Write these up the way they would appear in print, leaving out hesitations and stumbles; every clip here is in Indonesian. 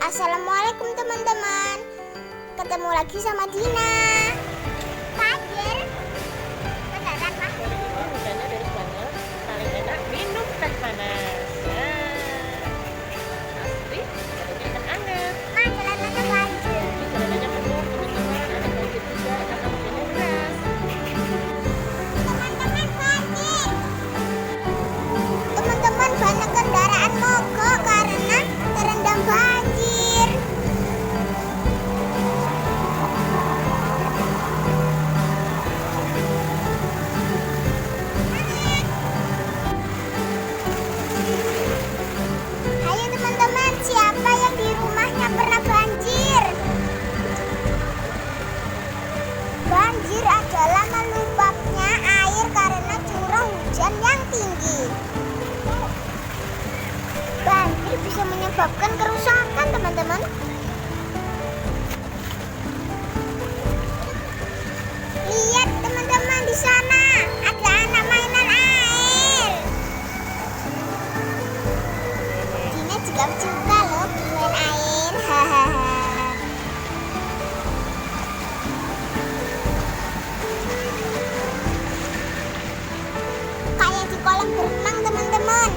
Assalamualaikum teman-teman. Ketemu lagi sama Dina. Banjir. Beneran Pak? Hujannya deras banget. Paling enak minum teh panas. Pasti badannya akan anget. Jalanannya banjir. Jalanannya penuh teman-teman. Ada banjir juga karena hujannya deras. Teman-teman banjir. Teman-teman banyak kendaraan mogok karena terendam banjir. Ayo teman-teman, siapa yang di rumahnya pernah banjir? Banjir adalah meluapnya air karena curah hujan yang tinggi. Banjir bisa menyebabkan kerusakan, teman-teman. Lihat teman-teman, di sana ada anak mainan air. Dina juga suka loh main air. Hahaha. Kayak di kolam berenang, teman-teman.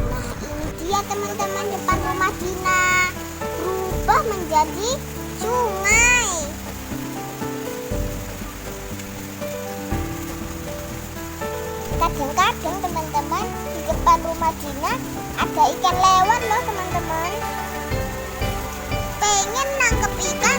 Nah, ini dia teman-teman, depan rumah Dina berubah menjadi sungai. Kadang-kadang teman-teman, di depan rumah Dina ada ikan lewat loh teman-teman. Pengen nangkep ikan